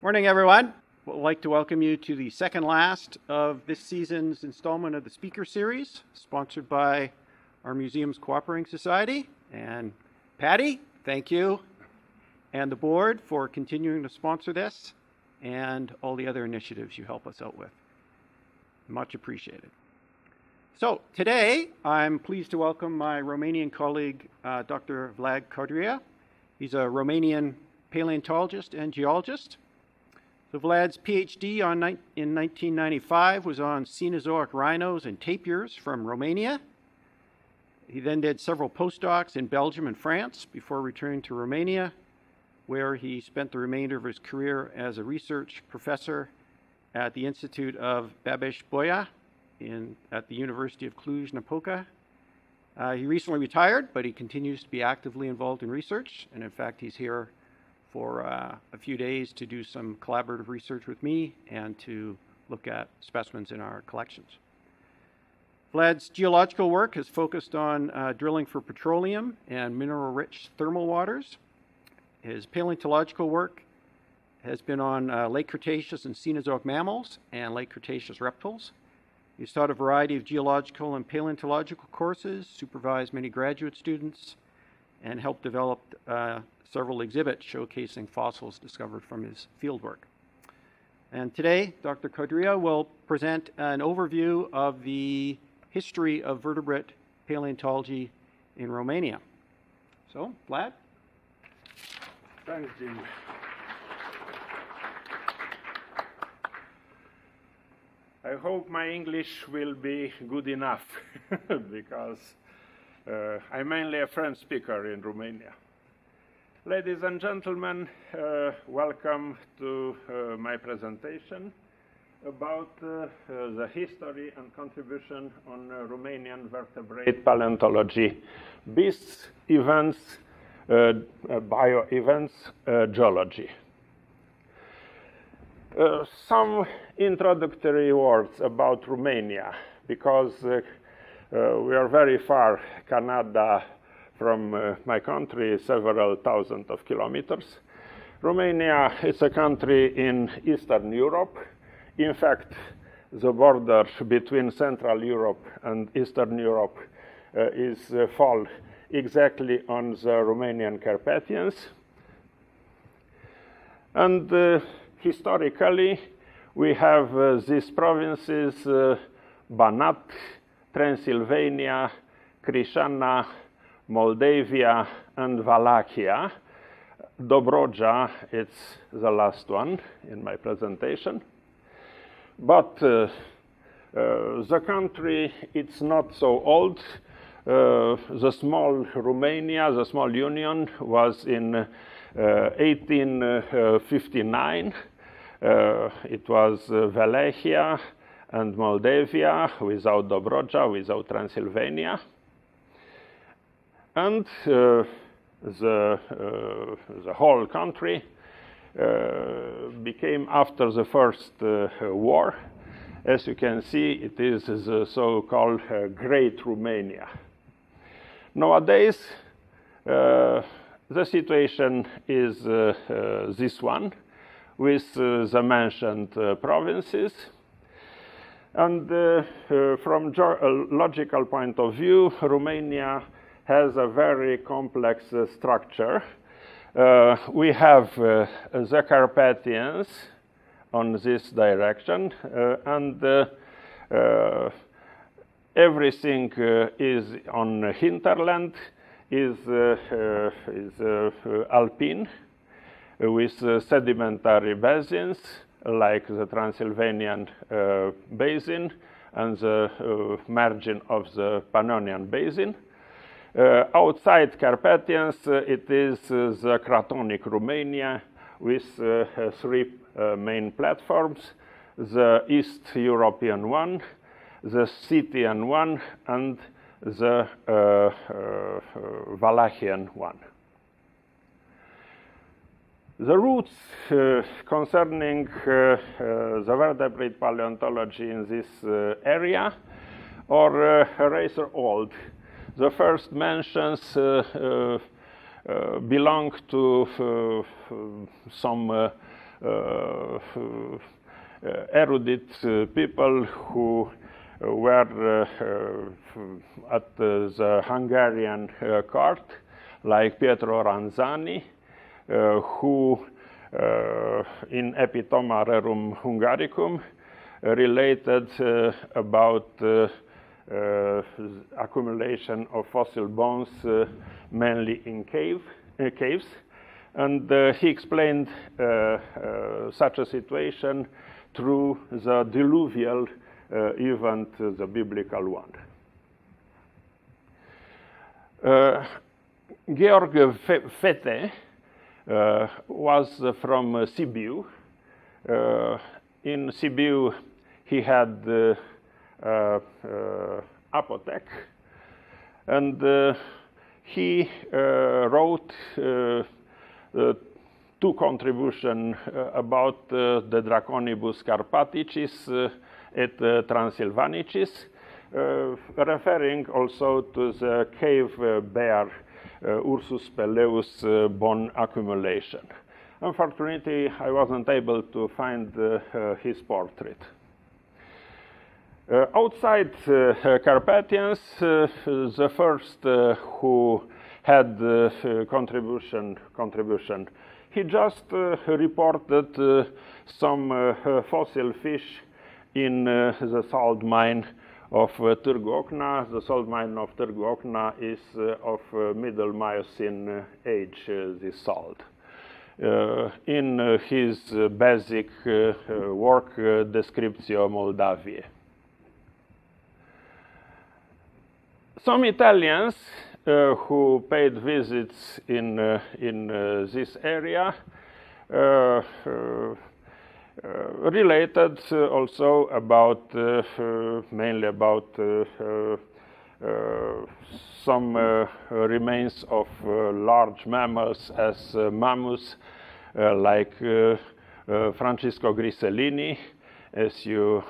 Morning, everyone. We'd like to welcome you to the second last of this season's installment of the Speaker Series, sponsored by our museum's Cooperating Society. And Patty, thank you, and the board for continuing to sponsor this and all the other initiatives you help us out with. Much appreciated. So today, I'm pleased to welcome my Romanian colleague, Dr. Vlad Codrea. He's a Romanian paleontologist and geologist. So Vlad's PhD in 1995 was on Cenozoic rhinos and tapirs from Romania. He then did several postdocs in Belgium and France before returning to Romania, where he spent the remainder of his career as a research professor at the Institute of Babes-Bolyai at the University of Cluj-Napoca. He recently retired, but he continues to be actively involved in research, and in fact he's here for a few days to do some collaborative research with me and to look at specimens in our collections. Vlad's geological work has focused on drilling for petroleum and mineral-rich thermal waters. His paleontological work has been on late Cretaceous and Cenozoic mammals and late Cretaceous reptiles. He's taught a variety of geological and paleontological courses, supervised many graduate students, and helped develop several exhibits showcasing fossils discovered from his fieldwork. And today, Dr. Codrea will present an overview of the history of vertebrate paleontology in Romania. So, Vlad? Thanks, Jim. I hope my English will be good enough because I'm mainly a French speaker in Romania. Ladies and gentlemen, welcome to my presentation about the history and contribution on Romanian vertebrate paleontology, Babes-Events, Bioevents, Geology. Some introductory words about Romania, because we are very far, Canada, from my country, several thousand of kilometers. Romania is a country in Eastern Europe. In fact, the border between Central Europe and Eastern Europe fall exactly on the Romanian Carpathians. And historically, we have these provinces, Banat, Transylvania, Crișana, Moldavia, and Wallachia. Dobroja, it's the last one in my presentation. But the country, it's not so old. The small Romania, the small union, was in 1859. It was Wallachia and Moldavia without Dobroja, without Transylvania. And the whole country became, after the First War, as you can see, it is the so-called Great Romania. Nowadays, the situation is this one, with the mentioned provinces. And from geological point of view, Romania has a very complex structure. We have the Carpathians on this direction, and everything is on hinterland, is alpine, with sedimentary basins like the Transylvanian basin and the margin of the Pannonian basin. Outside Carpathians, it is the Cratonic Romania with three main platforms, the East European one, the Scythian one, and the Wallachian one. The roots concerning the vertebrate paleontology in this area are rather old. The first mentions belong to some erudite people who were at the Hungarian court, like Pietro Ranzani, who in Epitoma Rerum Hungaricum related about accumulation of fossil bones mainly in caves. And he explained such a situation through the diluvial event, the biblical one. Georg Fete was from Sibiu. In Sibiu, he had apothec, and he wrote two contributions about the Draconibus Carpaticis et Transylvanicis, referring also to the cave bear Ursus Peleus bone accumulation. Unfortunately, I wasn't able to find his portrait. Outside Carpathians, the first who had contribution, he just reported some fossil fish in the salt mine of Târgu Ocna. The salt mine of Târgu Ocna is of Middle Miocene age, this salt. In his basic work, Descriptio Moldaviae. Some Italians who paid visits in this area related also about mainly about some remains of large mammals as mammoths, like Francisco Grisellini, as you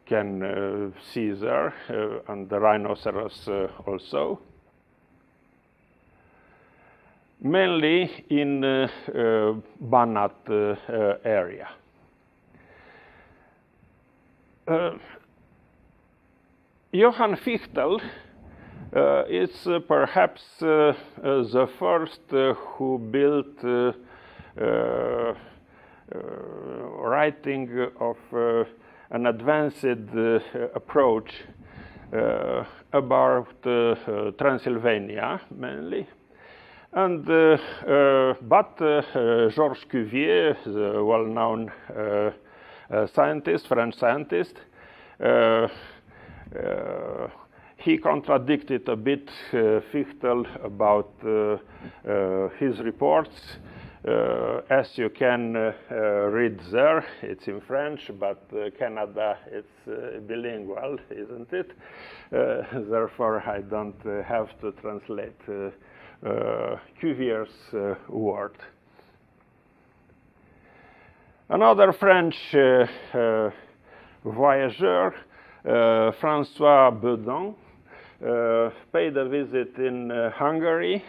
can see there, and the rhinoceros also. Mainly in Banat area. Johann Fichtel is perhaps the first who built writing of an advanced approach about Transylvania mainly. And but Georges Cuvier, the well-known scientist, French scientist, he contradicted a bit Fichtel about his reports. As you can read there, it's in French, but Canada, it's bilingual, isn't it? Therefore, I don't have to translate Cuvier's word. Another French voyageur, François Bedon, paid a visit in Hungary,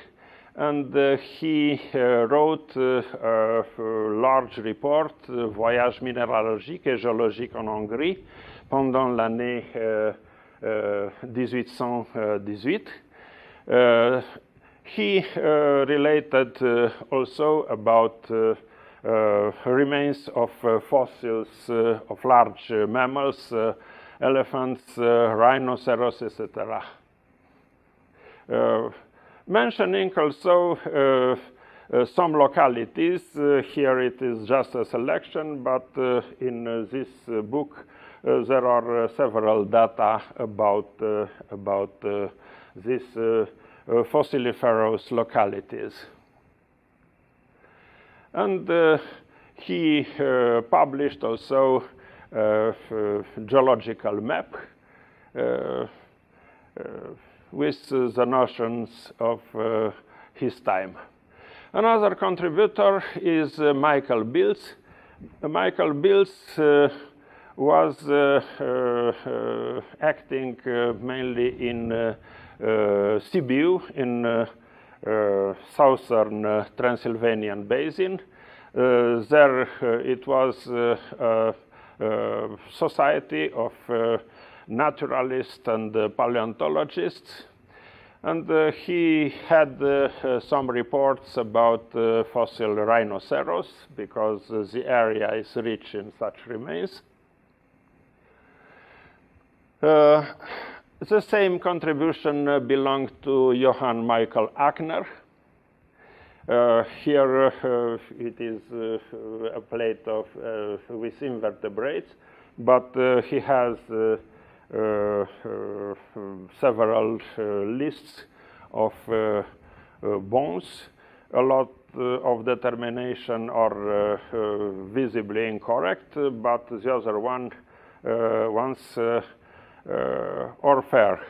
and he wrote a large report, Voyage minéralogique et géologique en Hongrie, pendant l'année 1818. He related also about remains of fossils of large mammals, elephants, rhinoceros, etc. Mentioning also some localities. Here it is just a selection, but in this book there are several data about these fossiliferous localities. And he published also geological map with the notions of his time. Another contributor is Michael Bills. Michael Bills was acting mainly in Sibiu, in southern Transylvanian basin, There it was a society of naturalists and paleontologists, and he had some reports about fossil rhinoceros, because the area is rich in such remains. The same contribution belonged to Johann Michael Ackner. Here it is a plate of with invertebrates, but he has several lists of bones. A lot of determination are visibly incorrect, but the other ones are fair.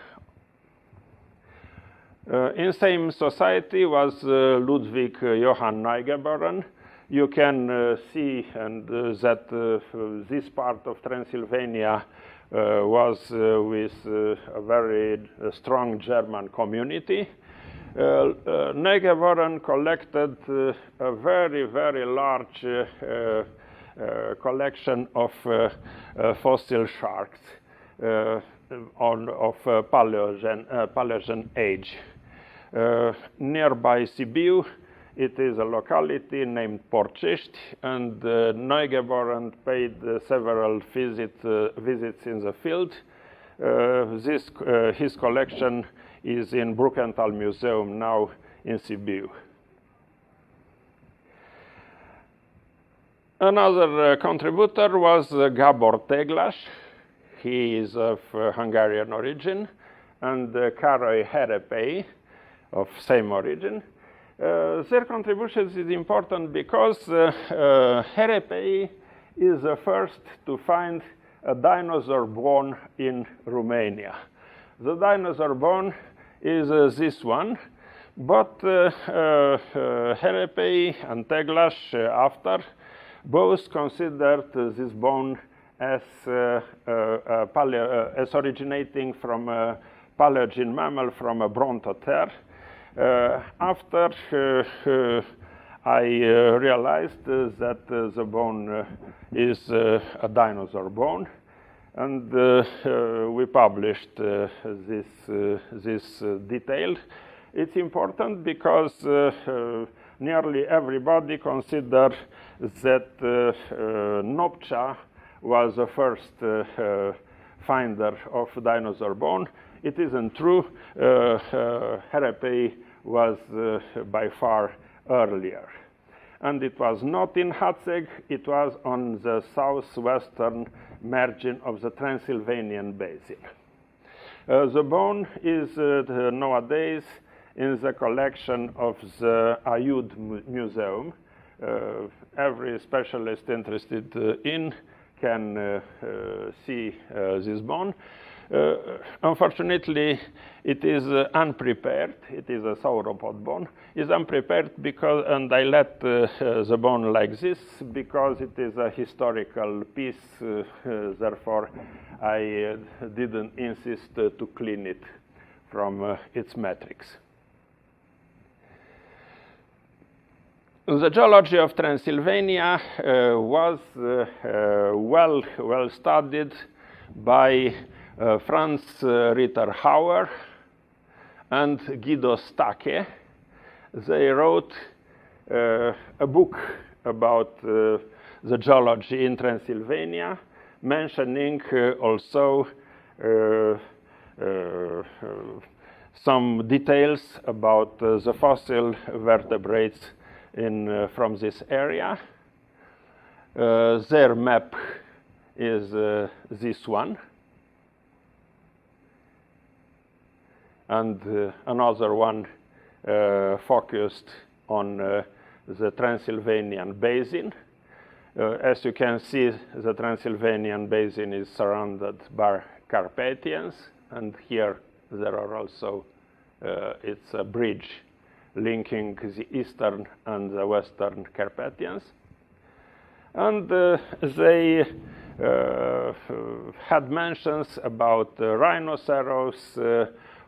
In same society was Ludwig Johann Neugebauer. You can see and that this part of Transylvania was with a very strong German community. Neugebauer collected a very, very large collection of fossil sharks of Paleogene age. Nearby Sibiu, it is a locality named Porcești, and Neugebauer paid several visits in the field. His collection is in Brukenthal Museum now in Sibiu. Another contributor was Gábor Teglas. He is of Hungarian origin, and Károly Herepei, of same origin. Their contribution is important because Herepei is the first to find a dinosaur bone in Romania. The dinosaur bone is this one, but Herepei and Teglas after both considered this bone as originating from a Paleogene mammal, from a Brontoter. After I realized that the bone is a dinosaur bone, and we published this detail. It's important because nearly everybody considered that Nopcsa was the first finder of dinosaur bone. It isn't true. Herepei was by far earlier. And it was not in Hateg, it was on the southwestern margin of the Transylvanian basin. The bone is nowadays in the collection of the Aiud Museum. Every specialist interested in can see this bone. Unfortunately, it is unprepared. It is a sauropod bone. It's unprepared because, and I let the bone like this because it is a historical piece. Therefore, I didn't insist to clean it from its matrix. The geology of Transylvania was well studied by Franz Ritter-Hauer and Guido Stacke. They wrote a book about the geology in Transylvania, mentioning also some details about the fossil vertebrates from this area. Their map is this one. And another one focused on the Transylvanian basin. As you can see, the Transylvanian basin is surrounded by Carpathians, and here there are also, it's a bridge linking the eastern and the western Carpathians. And they had mentions about rhinoceros,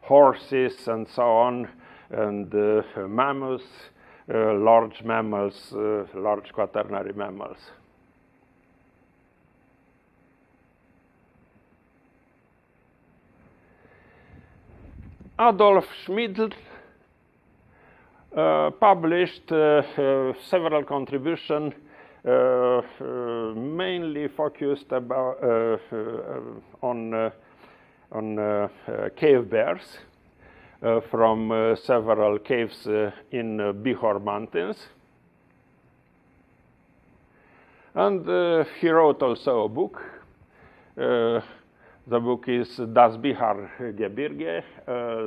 horses, and so on, and mammoths, large mammals, large quaternary mammals. Adolf Schmidl published several contributions, mainly focused on cave bears from several caves in Bihor Mountains. And he wrote also a book. The book is Das Bihar Gebirge,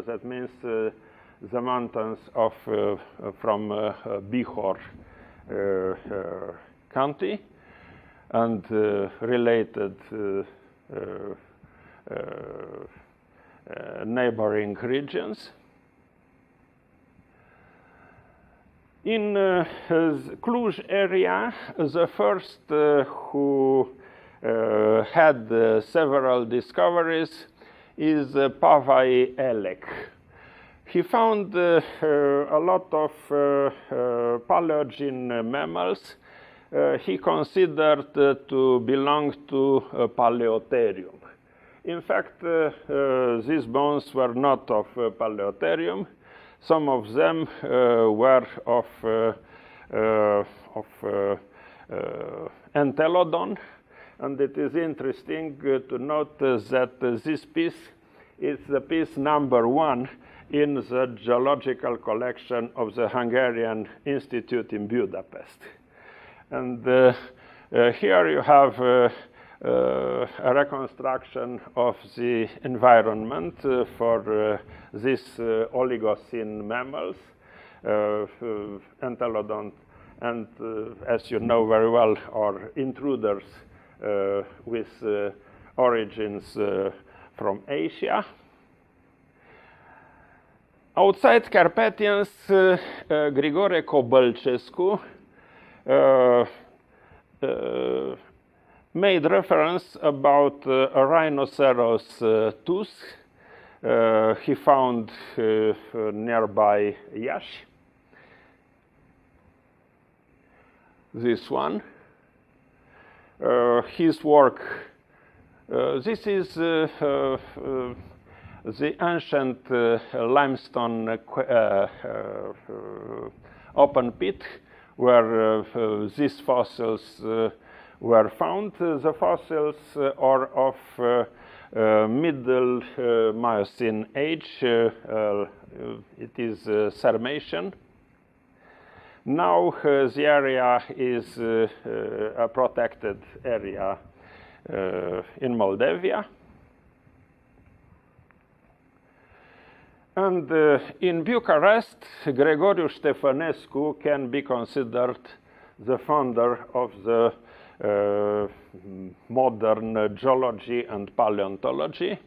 that means the mountains of from Bihor county and related neighboring regions. In Cluj area, the first who had several discoveries is Pavai Elek. He found a lot of Paleogene mammals he considered to belong to Paleotherium. In fact, these bones were not of Paleotherium. Some of them were of Entelodon. And it is interesting to note that this piece is the piece number 1 in the geological collection of the Hungarian Institute in Budapest. And here you have a reconstruction of the environment for these Oligocene mammals, Entelodon, and as you know very well, are intruders with origins from Asia. Outside Carpathians, Grigore Cobălcescu made reference about a rhinoceros tooth he found nearby Iași. This one. His work, this is the ancient limestone open pit where these fossils were found. The fossils are of middle Miocene age. It is Sarmatian. Now the area is a protected area in Moldavia. And in Bucharest, Gregoriu Ștefănescu can be considered the founder of the modern geology and paleontology.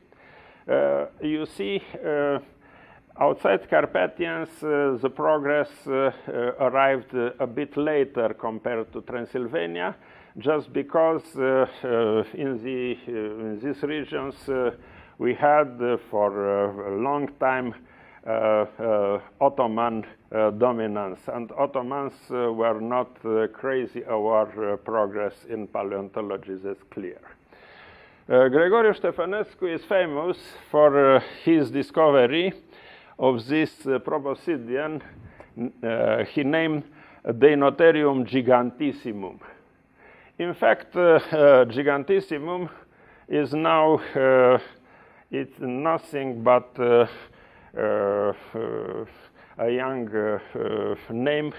You see, outside Carpathians, the progress arrived a bit later compared to Transylvania, just because in these regions we had for a long time Ottoman dominance, and Ottomans were not crazy our progress in paleontology, that's clear. Gregoriu Ștefănescu is famous for his discovery of this proboscidean he named Deinotherium gigantissimum. In fact, gigantissimum is now it's nothing but a younger name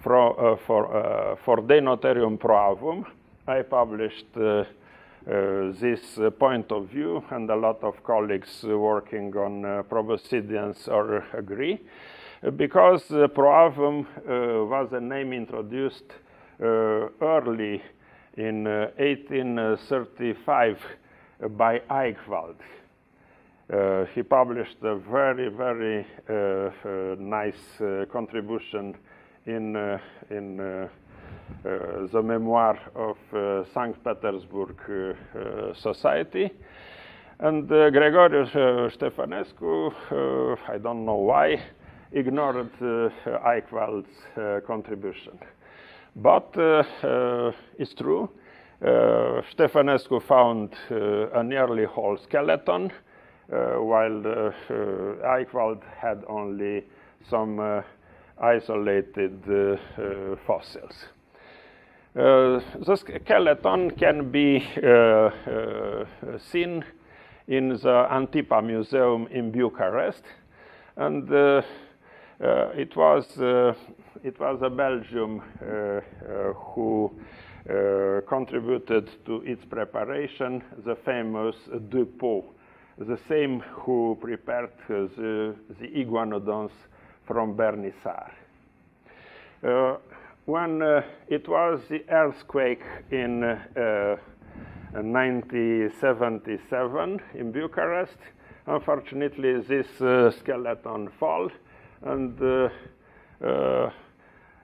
for Deinotherium proavum. I published this point of view, and a lot of colleagues working on proboscideans agree, because proavum was a name introduced early in 1835 by Eichwald. He published a very, very nice contribution in the memoir of St. Petersburg Society. And Gregoriu Ștefănescu, I don't know why, ignored Eichwald's contribution. But it's true. Ștefănescu found a nearly whole skeleton, while Eichwald had only some isolated fossils. The skeleton can be seen in the Antipa Museum in Bucharest, and it was a Belgium who contributed to its preparation, the famous Dupont, the same who prepared the iguanodons from Bernissart. When it was the earthquake in 1977 in Bucharest, unfortunately this skeleton fell, and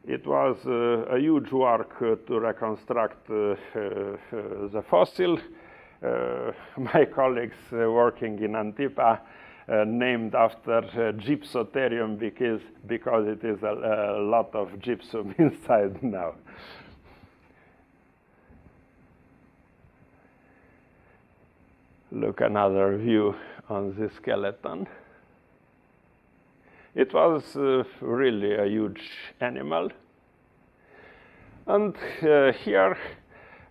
it was a huge work to reconstruct the fossil. My colleagues working in Antipa named after gypsotherium because it is a lot of gypsum inside now. Look, another view on this skeleton. It was really a huge animal. And here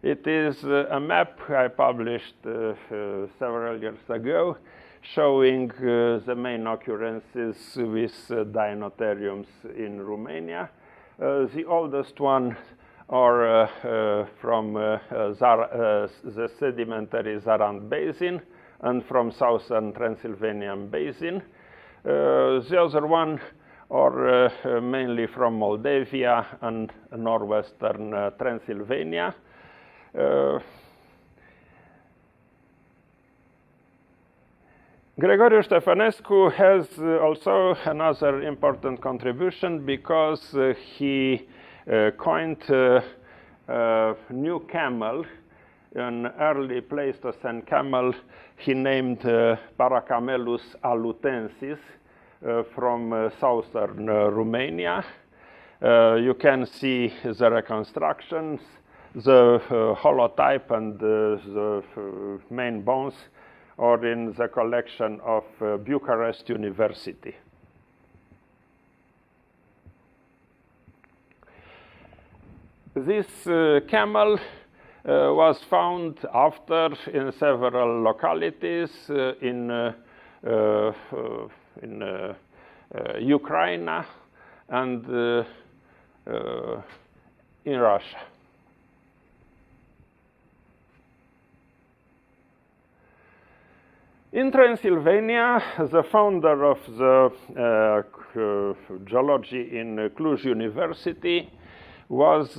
it is a map I published several years ago, showing the main occurrences with dinotheriums in Romania. The oldest one are from the sedimentary Zarand Basin and from southern Transylvanian Basin. The other one are mainly from Moldavia and northwestern Transylvania. Gregoriu Ștefănescu has also another important contribution because he coined a new camel, an early Pleistocene camel he named Paracamelus alutensis from southern Romania. You can see the reconstructions, the holotype and the main bones are in the collection of Bucharest University. This camel was found after in several localities in Ukraine and in Russia. In Transylvania, the founder of the geology in Cluj University was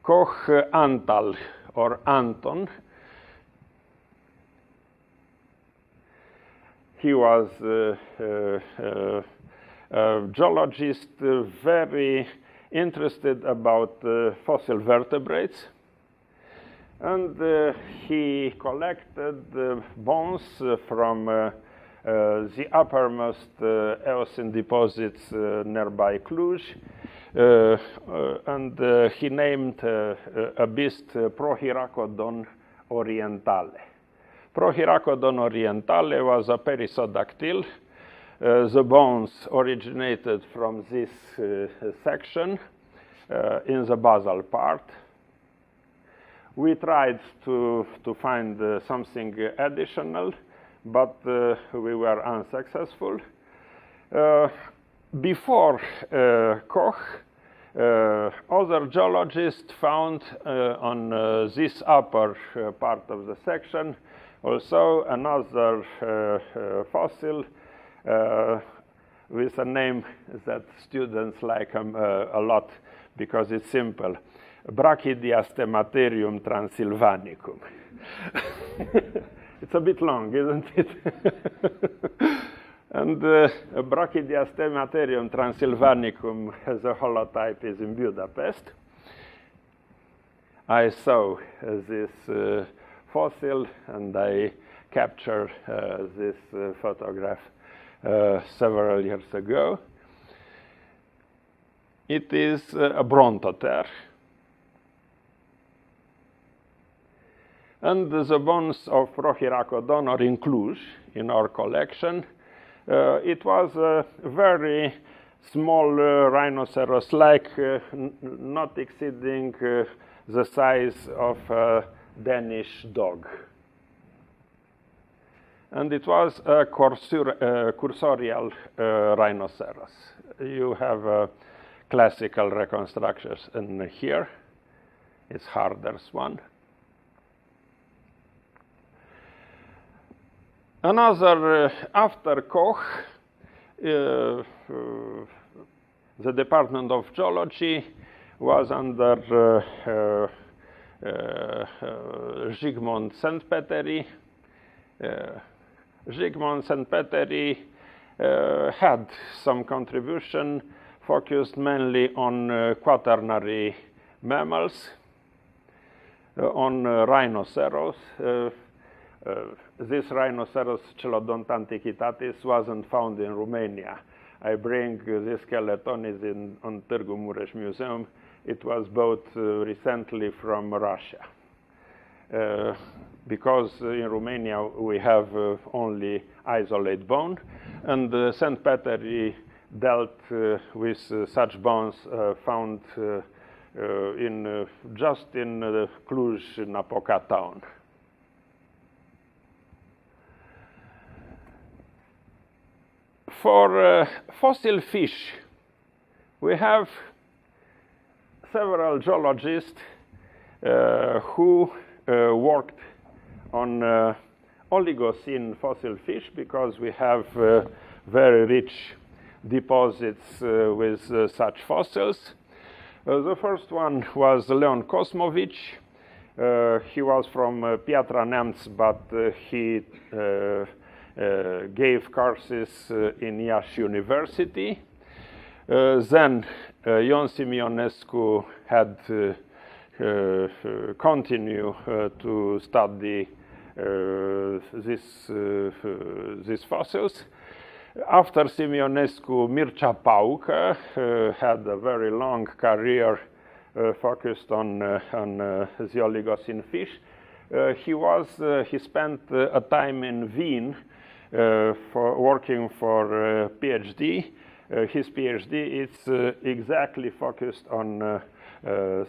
Koch Antal, or Anton. He was a geologist very interested about fossil vertebrates. And he collected bones from the uppermost Eocene deposits nearby Cluj, and he named a beast Prohiracodon orientale. Prohiracodon orientale was a perissodactyl. The bones originated from this section in the basal part. We tried to find something additional, but we were unsuccessful. Before Koch, other geologists found on this upper part of the section also another fossil with a name that students like a lot because it's simple. Brachydiastematerium transylvanicum. It's a bit long, isn't it? And Brachydiastematerium transylvanicum as a holotype is in Budapest. I saw this fossil and I captured this photograph several years ago. it is a brontothere. And the bones of Rohiracodon are in Cluj, in our collection. It was a very small rhinoceros, like not exceeding the size of a Danish dog. And it was a cursorial rhinoceros. You have classical reconstructions in here. It's hardest one. Another, after Koch, the Department of Geology was under Zsigmond Szentpeteri. Zsigmond Szentpeteri had some contribution focused mainly on quaternary mammals, on rhinoceros. This Rhinoceros Celodonta antiquitatis wasn't found in Romania. I bring this skeleton is on Târgu Mureș Museum. It was bought recently from Russia. Because in Romania we have only isolate bone, and Szentpeteri dealt with such bones found just in Cluj, Nopcsa town. For fossil fish, we have several geologists who worked on Oligocene fossil fish, because we have very rich deposits with such fossils. The first one was Leon Kosmovic. He was from Piatra Neamț, but he gave courses in Iași University. Then Ion Simionescu had continue to study these fossils. After Simionescu, Mircea Paucă had a very long career focused on the Oligocene fish. He spent a time in Wien for working for PhD. His PhD is exactly focused on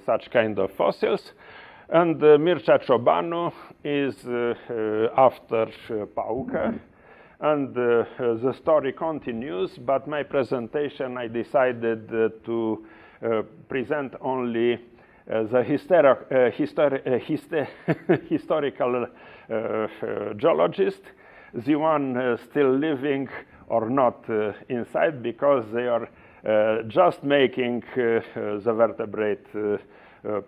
such kind of fossils. And Mircea Ciobanu is after Paucă. And the story continues, but my presentation, I decided to present only the historical geologist, the one still living or not inside, because they are just making the vertebrate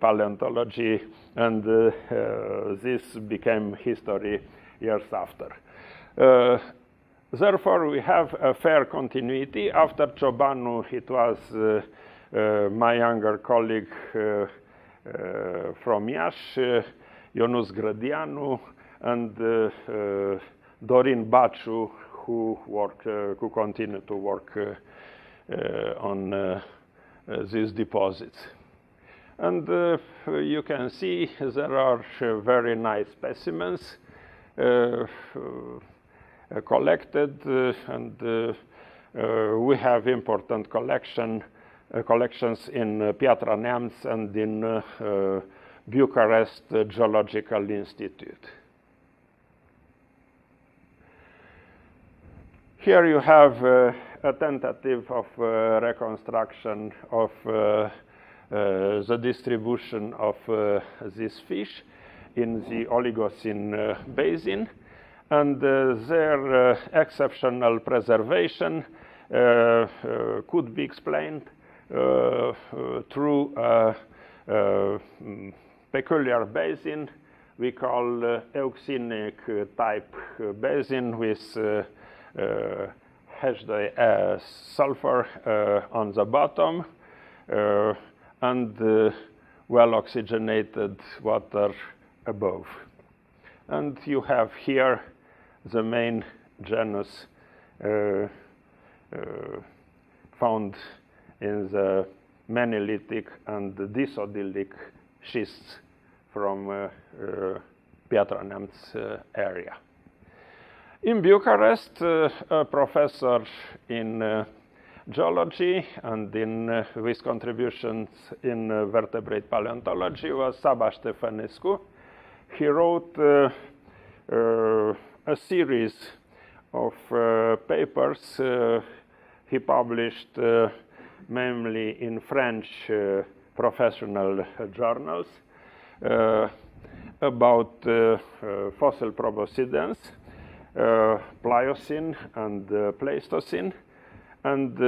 paleontology, and this became history years after. Therefore, we have a fair continuity. After Ciobanu, it was my younger colleague from Iași, Ionuț Grădeanu, and Dorin Baciu, who continue to work on these deposits. And you can see there are very nice specimens collected, and we have important collections in Piatra Neamț and in Bucharest Geological Institute. Here you have a tentative of reconstruction of the distribution of this fish in the Oligocene basin, and their exceptional preservation could be explained through a peculiar basin we call euxinic type basin with sulfur on the bottom and well oxygenated water above. And you have here the main genus found in the Menilithic and Disodilic schists from Piatra Neamț area. In Bucharest, a professor in geology and with contributions in vertebrate paleontology was Saba Ștefănescu. He wrote a series of papers he published mainly in French professional journals about fossil proboscideans, Pliocene and Pleistocene, and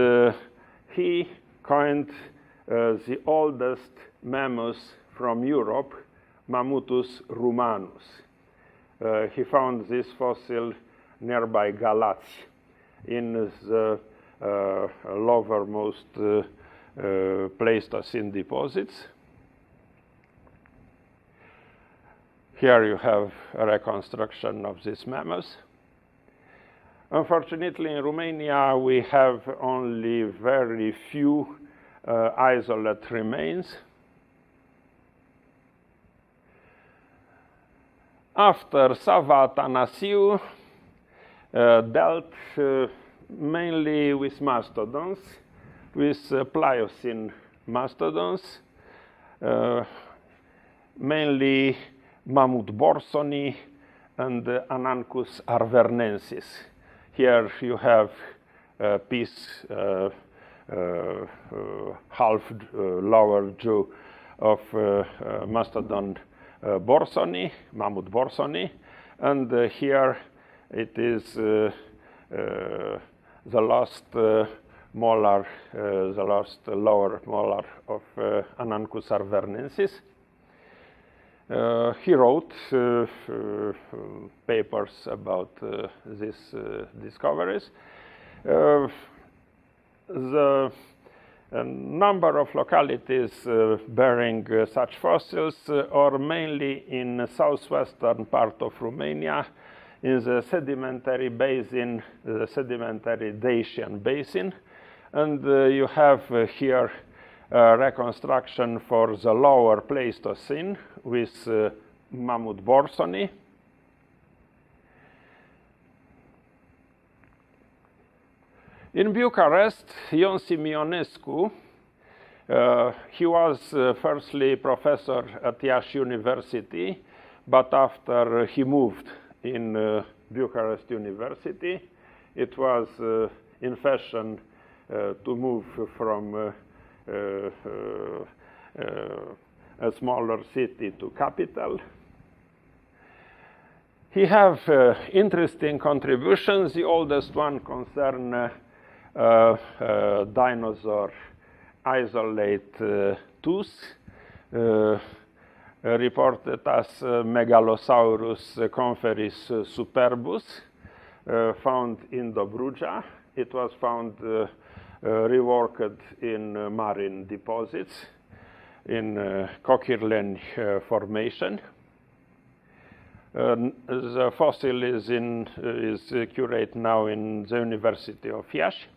he coined the oldest mammoth from Europe, Mammutus rumanus. He found this fossil nearby Galați in the lowermost Pleistocene deposits. Here you have a reconstruction of this mammoth. Unfortunately, in Romania, we have only very few isolate remains. After Sava Atanasiu dealt mainly with mastodons, with Pliocene mastodons, mainly Mammut borsoni and Anancus arvernensis. Here you have a piece, half lower jaw of mastodon borsoni, Mammut borsoni, and here it is the last molar, the last lower molar of Anancus arvernensis. He wrote papers about these discoveries. The number of localities bearing such fossils are mainly in the southwestern part of Romania, in the sedimentary basin, the sedimentary Dacian basin, and you have here reconstruction for the lower Pleistocene with Mammut borsoni. In Bucharest, Ion Simionescu, he was firstly professor at Iași University, but after he moved in Bucharest University, it was in fashion to move from a smaller city to capital. He have interesting contributions. The oldest one concern dinosaur isolate tooth, reported as Megalosaurus conferis superbus, found in Dobruja. It was found reworked in marine deposits in Coquerlen formation. The fossil is curate now in the University of Iași.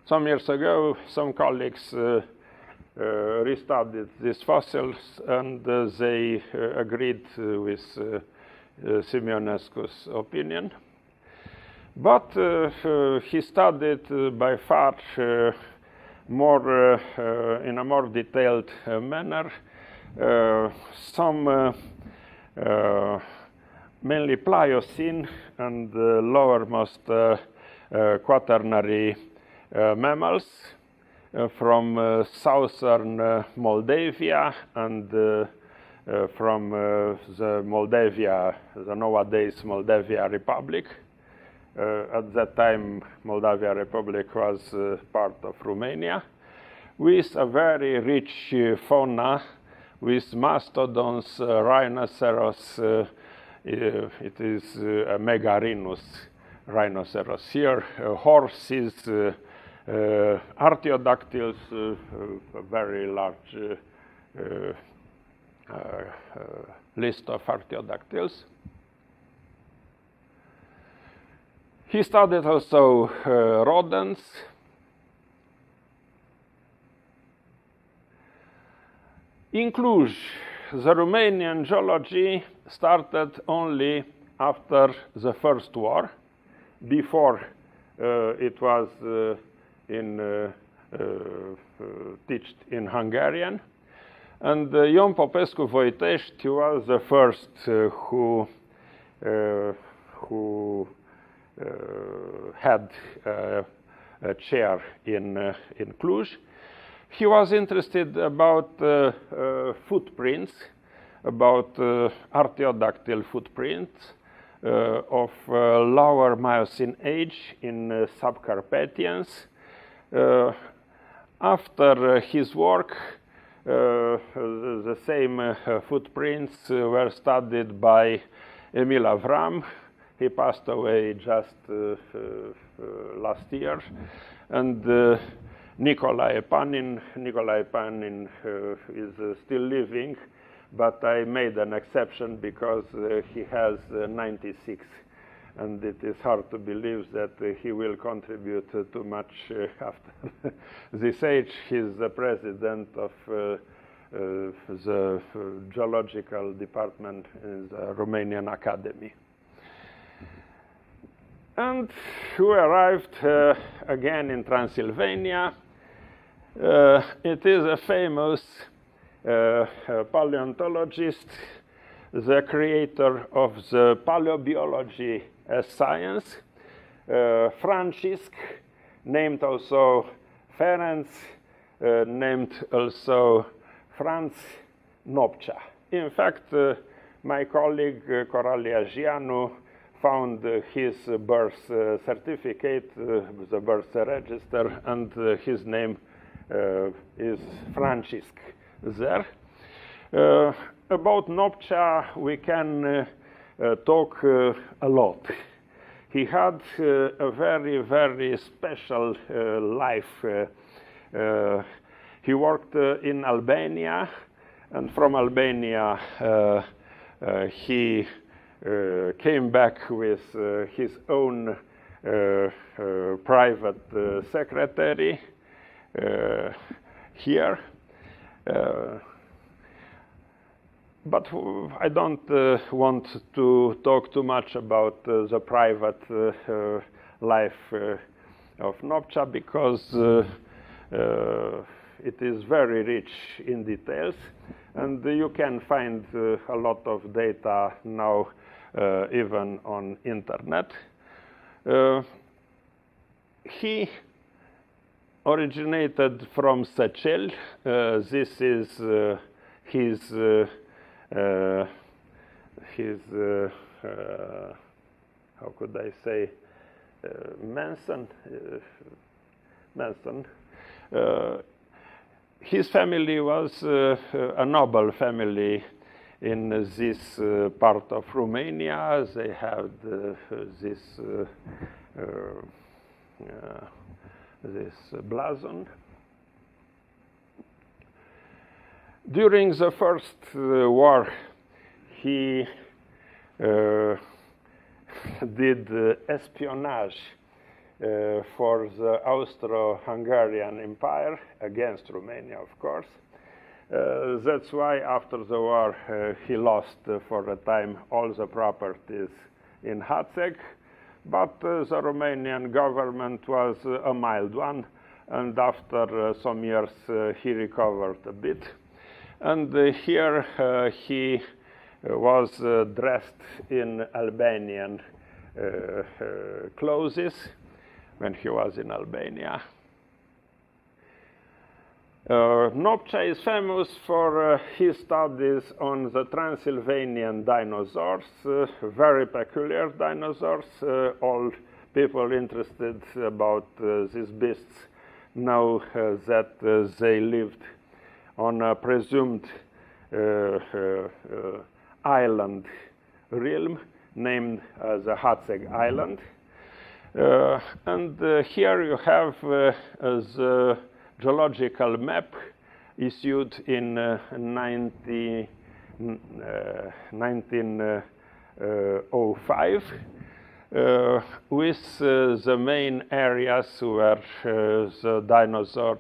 Some years ago, some colleagues restudied these fossils, and they agreed with Simionescu's opinion. But he studied by far more in a more detailed manner some mainly Pliocene and lowermost Quaternary mammals from southern Moldavia and from the Moldavia, the nowadays Moldavia Republic. At that time, Moldavia Republic was part of Romania, with a very rich fauna, with mastodons, rhinoceros. It is a Megarinus rhinoceros here, horses, artiodactyls, a very large list of artiodactyls. He studied also rodents. In Cluj, the Romanian geology started only after the First War. Before it was taught in Hungarian. And Ion Popescu Voitești was the first who had a chair in Cluj. He was interested about footprints, about archaeodactyl footprints of lower Miocene age in Subcarpathians. After his work, the same footprints were studied by Emil Avram. He passed away just last year. And Nicolae Panin is still living, but I made an exception because he has 96, and it is hard to believe that he will contribute too much after this age. He's the president of the Geological department in the Romanian Academy. And we arrived again in Transylvania. It is a famous paleontologist, the creator of the paleobiology as science, Franciszek, named also Ferenc, named also Franz Nopcsa. In fact, my colleague Coralia Gianu found his birth certificate, the birth register, and his name is Franciszek there. About Nopcsa, we can talk a lot. He had a very, very special life. He worked in Albania, and from Albania he came back with his own private secretary here. But I don't want to talk too much about the private life of Nopcsa, because it is very rich in details, and you can find a lot of data now even on internet. He originated from Săcel. This is his how could I say, Manson. His family was a noble family in this part of Romania. They had this blazon. During the First War, he did espionage for the Austro-Hungarian Empire against Romania, of course. That's why after the war he lost for a time all the properties in Hateg, but the Romanian government was a mild one, and after some years he recovered a bit. And here he was dressed in Albanian clothes when he was in Albania. Nopcsa is famous for his studies on the Transylvanian dinosaurs, very peculiar dinosaurs. All people interested about these beasts know that they lived on a presumed island realm named the Hateg Island. And here you have the geological map issued in 1905. with the main areas where the dinosaur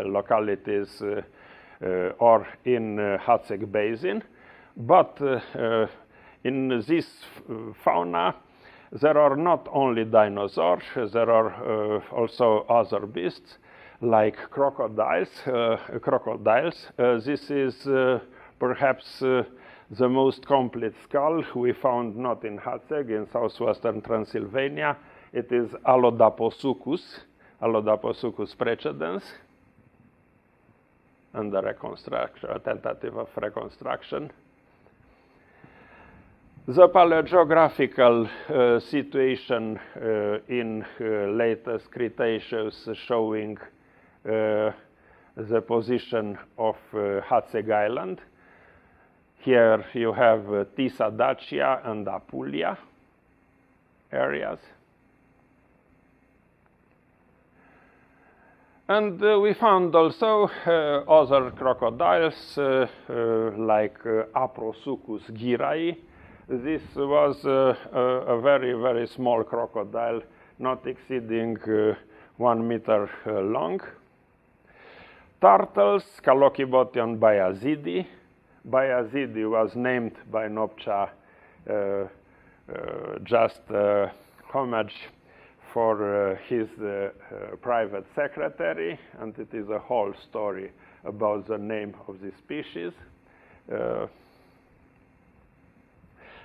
localities are in Hateg Basin. But in this fauna, there are not only dinosaurs, there are also other beasts like crocodiles. This is perhaps the most complete skull we found not in Hateg, in southwestern Transylvania. It is Allodaposuchus precedens, and the reconstruction, a tentative of reconstruction. The paleogeographical situation in latest Cretaceous showing the position of Hateg Island. Here you have Tisa Dacia and Apulia areas. And we found also other crocodiles like Aprosuchus gyrai. This was a very, very small crocodile, not exceeding 1 meter long. Turtles, Calochibotion bayezidi. Bayezidi was named by Nopcsa just homage for his private secretary, and it is a whole story about the name of this species.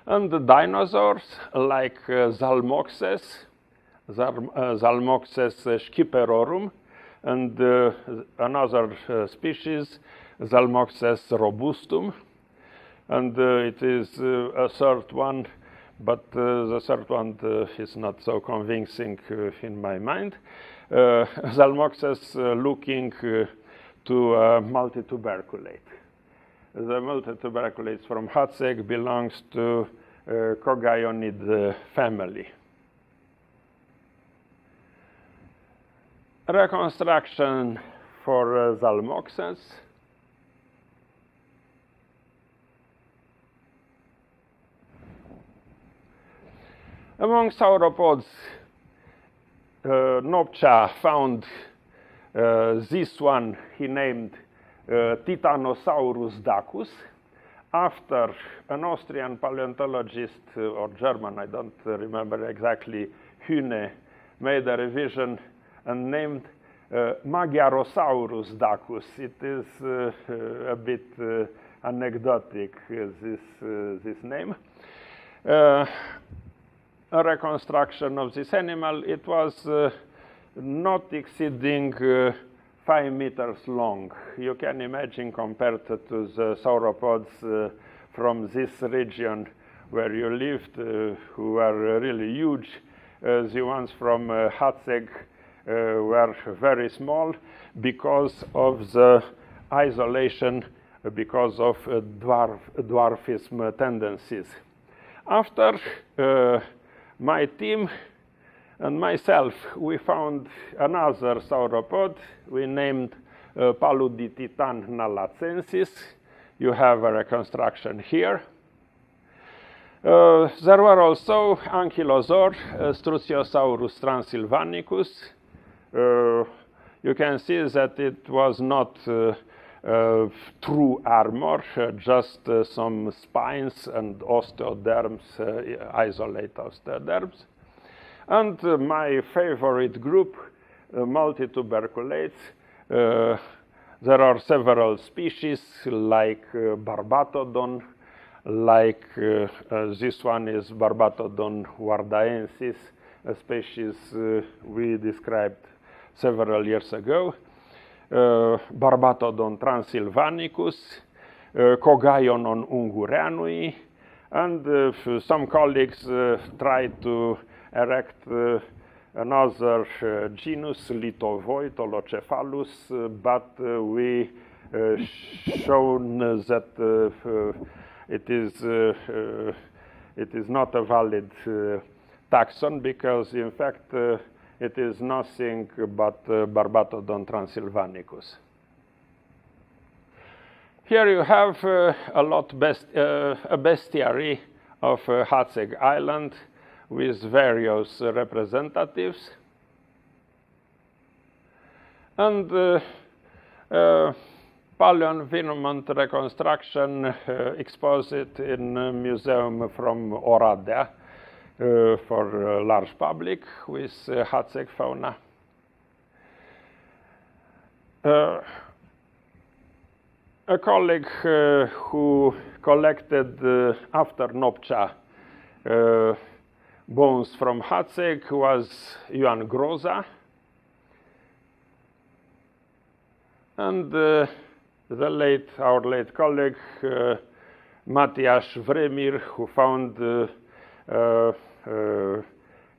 And the dinosaurs like Zalmoxes schipperorum, and another species, Zalmoxes robustum, and it is a third one, but the third one is not so convincing in my mind. Zalmoxes looking to multituberculate. The multituberculates from Hateg belongs to Cogaionid family. Reconstruction for Zalmoxes. Among sauropods, Nopcsa found this one he named Titanosaurus dacus, after an Austrian paleontologist, or German, I don't remember exactly, Hühne, made a revision and named Magyarosaurus dacus. It is a bit anecdotic, this name. A reconstruction of this animal, it was not exceeding 5 meters long. You can imagine, compared to the sauropods from this region where you lived, who were really huge, the ones from Hateg were very small because of the isolation, because of dwarfism tendencies. After my team and myself, we found another sauropod we named Paludititan nalacensis. You have a reconstruction here. There were also ankylosaur, Struciosaurus transylvanicus. You can see that it was not true armor, just some spines and osteoderms, isolate osteoderms. And my favorite group, multituberculates. There are several species like Barbatodon, like this one is Barbatodon wardaensis, a species we described several years ago. Barbatodon transylvanicus, Cogaionon ungureanui, and some colleagues tried to erect another genus, Litovoid holocephalus, but we shown that it is not a valid taxon, because in fact it is nothing but Barbatodon transylvanicus. Here you have a bestiary of Hateg Island with various representatives. And paleoenvironment reconstruction exposed in a museum from Oradea for a large public with Hateg fauna. A colleague who collected after Nopcsa bones from Hateg was Ioan Groza. And our late colleague, Matthias Vremir, who found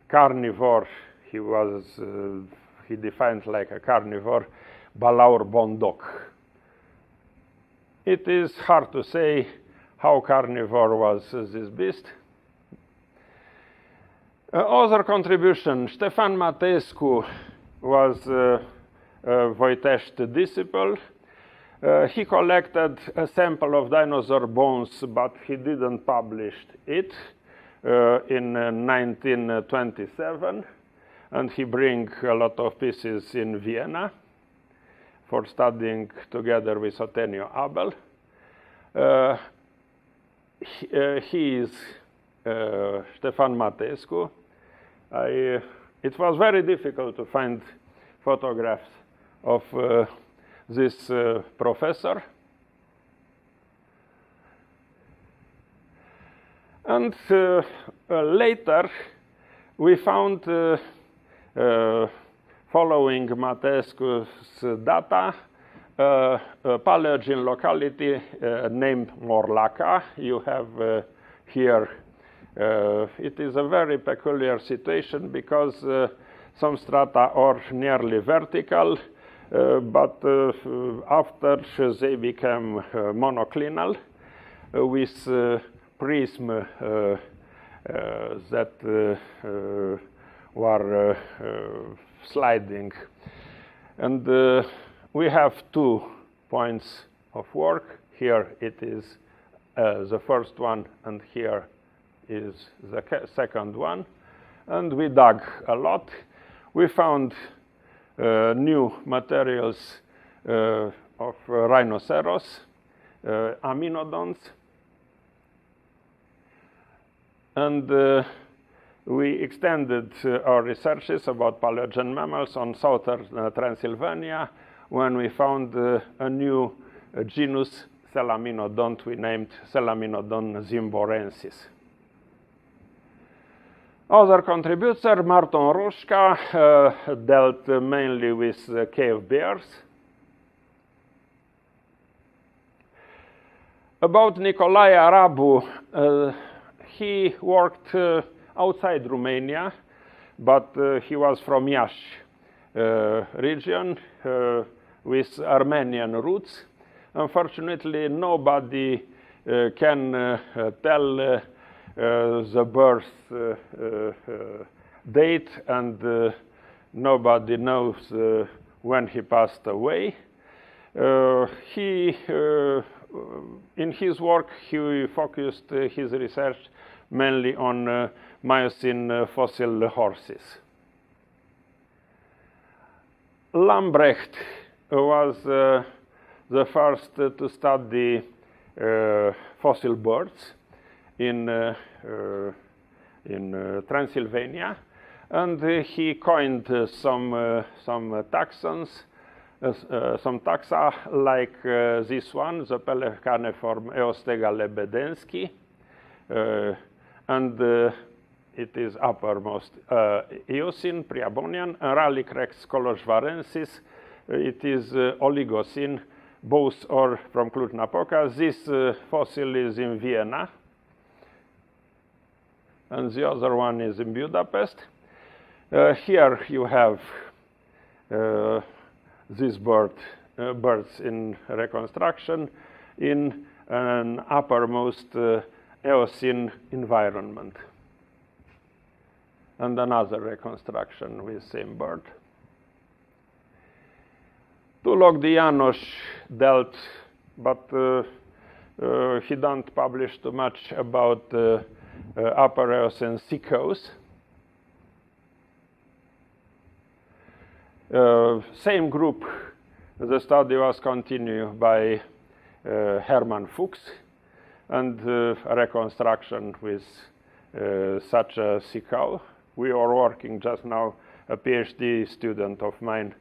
carnivore, he defined like a carnivore, Balaur bondok. It is hard to say how carnivore was this beast. Other contribution, Ștefan Mateescu was Voitești disciple. He collected a sample of dinosaur bones, but he didn't publish it in 1927. And he bring a lot of pieces in Vienna for studying together with Otenio Abel. He is Ștefan Mateescu. It was very difficult to find photographs of this professor. And later we found, following Mateescu's data, a Paleogene locality named Morlaca. You have here, it is a very peculiar situation because some strata are nearly vertical, but after they became monoclinal with prism that were sliding. And we have 2 points of work. Here it is the first one, and here is the second one. And we dug a lot. We found new materials of rhinoceros, aminodons, and we extended our researches about Paleogene mammals on southern Transylvania when we found a new genus Selaminodont we named Selaminodon zimborensis. Other contributor, Marton Ruška, dealt mainly with cave bears. About Nicolae Arabu, he worked outside Romania, but he was from Iași region with Armenian roots. Unfortunately, nobody can tell the birth date, and nobody knows when he passed away. In his work, he focused his research mainly on Miocene fossil horses. Lambrecht was the first to study fossil birds in Transylvania, and he coined some taxons, some taxa like this one, the Pelecaniform Eostega lebedenski, and it is uppermost Eocene, Priabonian, and Rallicrex coloschvarensis. It is Oligocene, both are from Cluj-Napoca. This fossil is in Vienna, and the other one is in Budapest. Here you have these birds in reconstruction in an uppermost Eocene environment, and another reconstruction with same bird. Tulogdianos dealt, but he don't publish too much about upper Eocene sickos. Same group, the study was continued by Hermann Fuchs, and a reconstruction with such a sickle. We are working just now, a PhD student of mine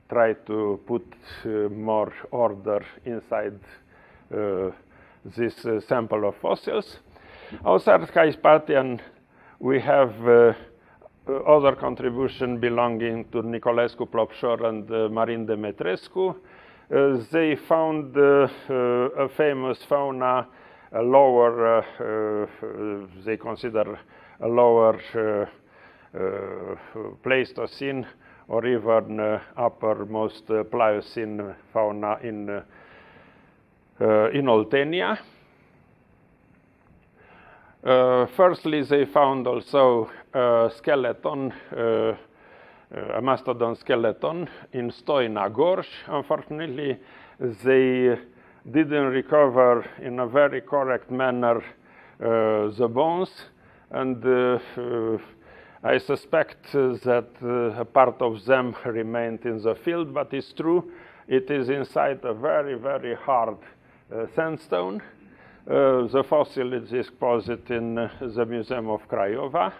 tried to put more order inside this sample of fossils. Outside Carpathian, we have other contribution belonging to Nicolescu Plopșor and Marin Demetrescu. They found a famous fauna, a lower, they consider a lower Pleistocene or even uppermost Pliocene fauna in Oltenia. Firstly, they found also a skeleton, a mastodon skeleton in Stoina Gorge. Unfortunately, they didn't recover in a very correct manner the bones, and I suspect that a part of them remained in the field, but it's true, it is inside a very, very hard sandstone. The fossil is exposed in the Museum of Craiova,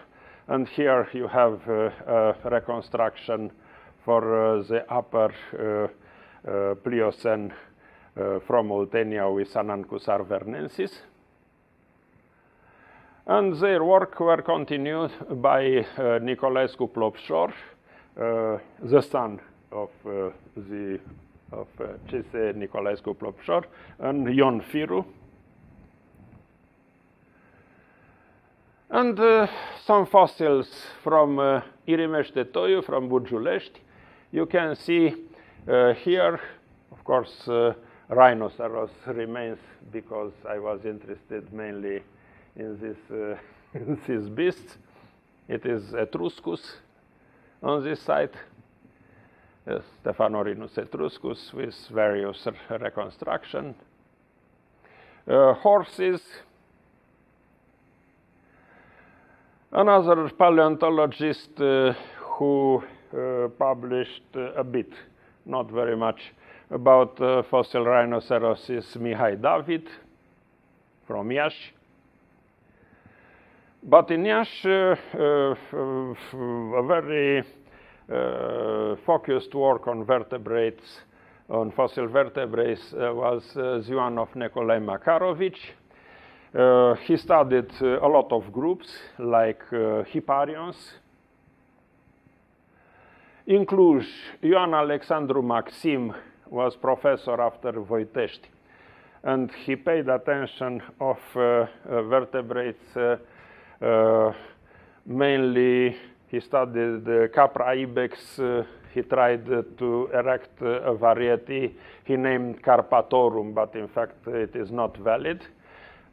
and here you have a reconstruction for the upper Pliocene from Oltenia with Anancusar vernensis. And their work were continued by Nicolescu Plopșor, the son of C.S. Nicolescu Plopșor, and Ion Firu. And some fossils from Irimește Toiu, from Bugiulești. You can see here, of course, rhinoceros remains, because I was interested mainly in this beast. It is Etruscus on this side, Stephanorinus etruscus, with various reconstruction. Horses. Another paleontologist who published a bit, not very much, about fossil rhinoceros is Mihai David from Iași. But in Iași, a very focused work on vertebrates, on fossil vertebrates, was Zioanov Necolai Makarovic. He studied a lot of groups, like Hipparions. In Cluj, Ioan Alexandru Maxim was professor after Voitești, and he paid attention of vertebrates. Mainly, he studied Capra ibex. He tried to erect a variety he named Carpatorum, but in fact it is not valid.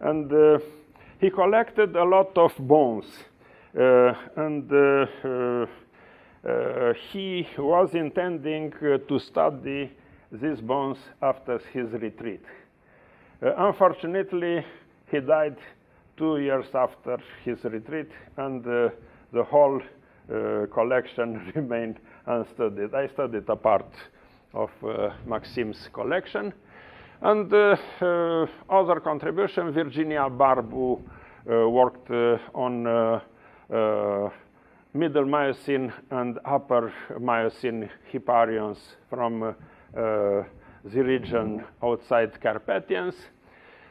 And he collected a lot of bones, and he was intending to study these bones after his retreat. Unfortunately, he died 2 years after his retreat, and the whole collection remained unstudied. I studied a part of Maxim's collection. And other contribution, Virginia Barbu worked on Middle Miocene and Upper Miocene Hipparions from the region outside Carpathians.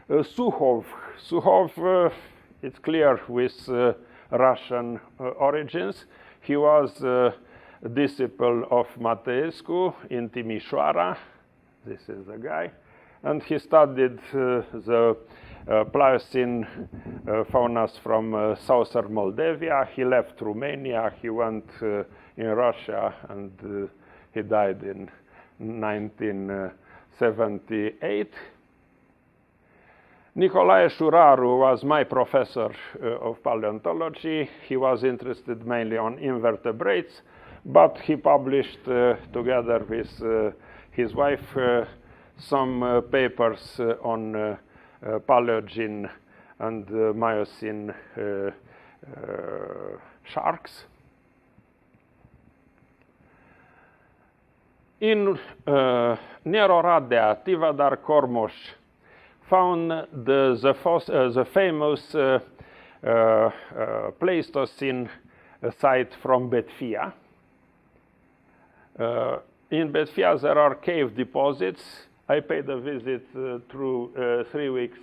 Suhov, it's clear with Russian origins. He was a disciple of Mateescu in Timișoara. This is the guy. And he studied the Pliocene faunas from southern Moldavia. He left Romania, he went in Russia, and he died in 1978. Nicolae Șuraru was my professor of paleontology. He was interested mainly on invertebrates, but he published together with his wife some papers on Paleogene and Miocene sharks. In near Oradea, Tivadar Kormos found the famous Pleistocene site from Betfia. In Betfia, there are cave deposits. I paid a visit through 3 weeks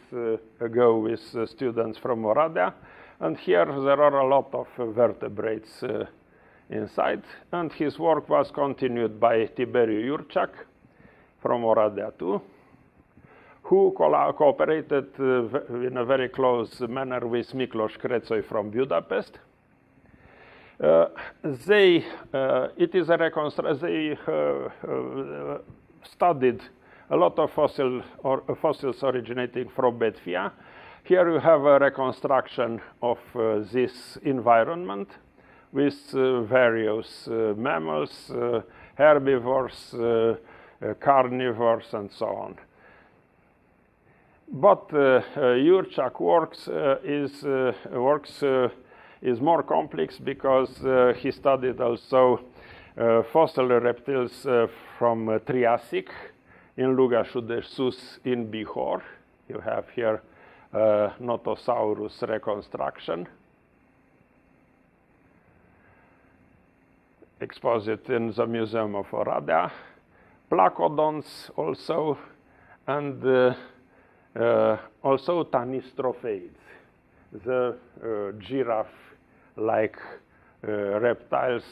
ago with students from Oradea, and here there are a lot of vertebrates inside. And his work was continued by Tiberiu Jurčak from Oradea too, who cooperated in a very close manner with Miklos Krecoj from Budapest. They studied a lot of fossils originating from Betfia. Here you have a reconstruction of this environment with various mammals, herbivores, carnivores, and so on. But Jurčak works is more complex because he studied also fossil reptiles from Triassic in Lugașul de Sus in Bihor. You have here Notosaurus reconstruction. Exposed in the Museum of Oradea. Placodons also, and also Tanistrophiids, the giraffe-like reptiles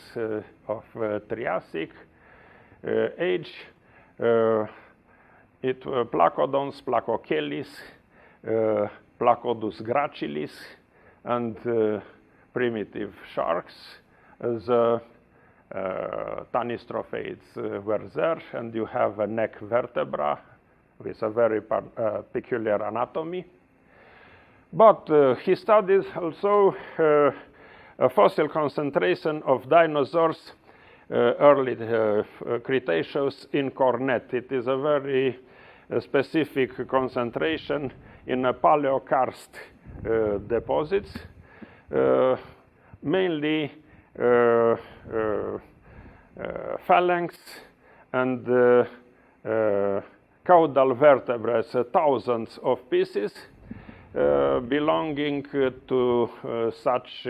of Triassic age. Placodons, Placochelis, Placodus gracilis, and primitive sharks. The Tanistrophiids were there, and you have a neck vertebra with a very peculiar anatomy. But he studies also a fossil concentration of dinosaurs early Cretaceous in Cornet. It is a very specific concentration in a paleokarst deposits, mainly phalanx and caudal vertebrates, thousands of pieces belonging to such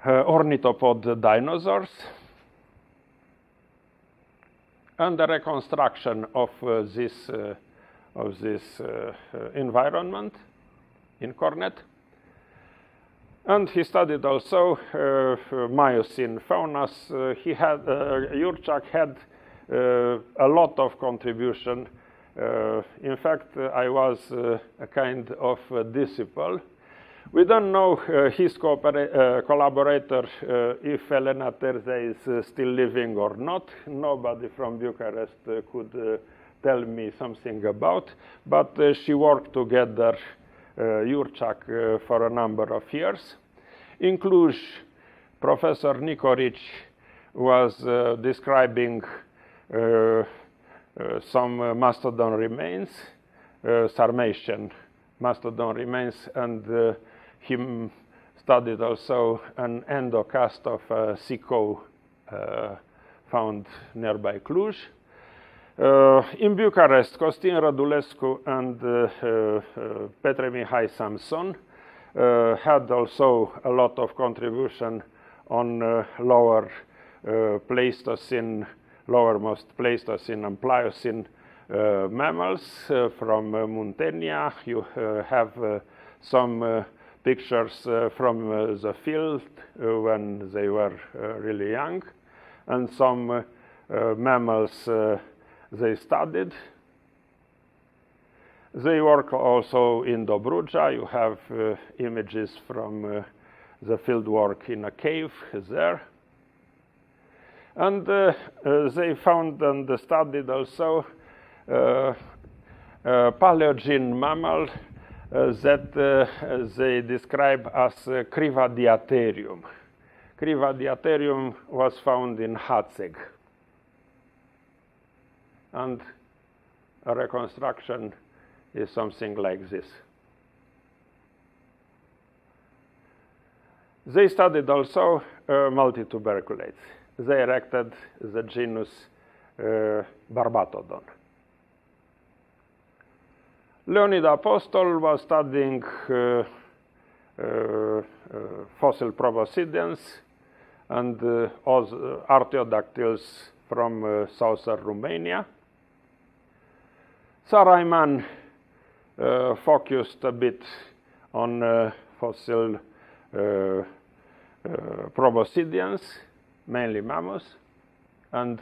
ornithopod dinosaurs, and the reconstruction of this environment in Cornet. And he studied also Miocene faunas. Jurčak had a lot of contribution. In fact, I was a kind of disciple. We don't know his collaborator, if Elena Terze is still living or not. Nobody from Bucharest could tell me something about, but she worked together, Jurčak, for a number of years. In Cluj, Professor Nikoric was describing some mastodon remains, Sarmatian mastodon remains, and he studied also an endocast of a sico found nearby Cluj. In Bucharest, Costin Radulescu and Petre Mihai Samson had also a lot of contribution on lower Pleistocene, lowermost Pleistocene and Pliocene mammals from Muntenia. You have some pictures from the field when they were really young, and some mammals they studied. They work also in Dobruja. You have images from the field work in a cave there. And they found and studied also Paleogene mammal that they describe as Crivadiaterium. Crivadiaterium was found in Hateg. And a reconstruction is something like this. They studied also multituberculates. They erected the genus Barbatodon. Leonid Apostol was studying fossil proboscideans and artiodactyls from southern Romania. Saraiman focused a bit on fossil proboscideans, mainly mammals, and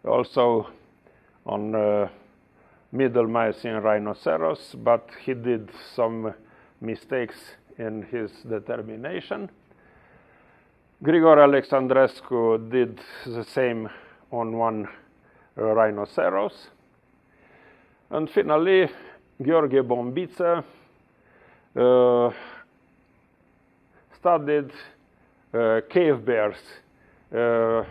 also on Middle Miocene rhinoceros, but he did some mistakes in his determination. Grigore Alexandrescu did the same on one rhinoceros. And finally, Gheorghe Bombiță studied cave bears, in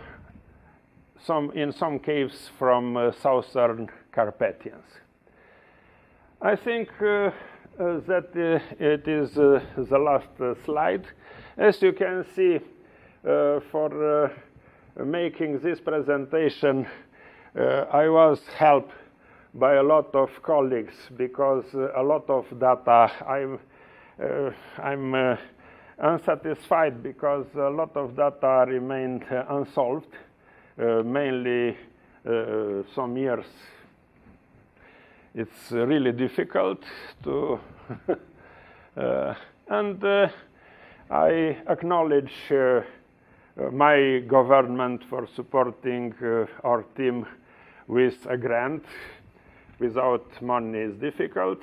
some caves from southern Carpathians. I think that it is the last slide. As you can see, for making this presentation, I was helped by a lot of colleagues because a lot of data I'm unsatisfied because a lot of data remained unsolved, mainly some years. It's really difficult to and I acknowledge my government for supporting our team with a grant. Without money is difficult,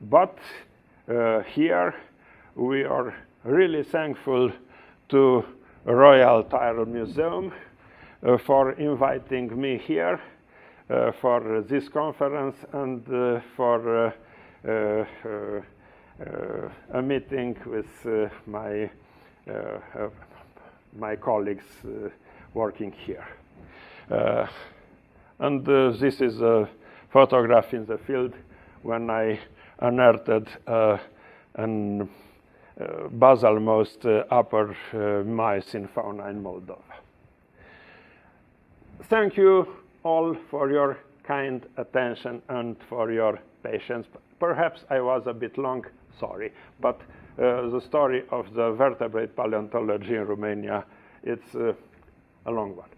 but here we are really thankful to Royal Tyrol Museum for inviting me here for this conference and for a meeting with my colleagues working here. And this is a photograph in the field when I unearthed an basal-most upper Miocene fauna in Moldova. Thank you all for your kind attention and for your patience. Perhaps I was a bit long, sorry, but the story of the vertebrate paleontology in Romania, it's a long one.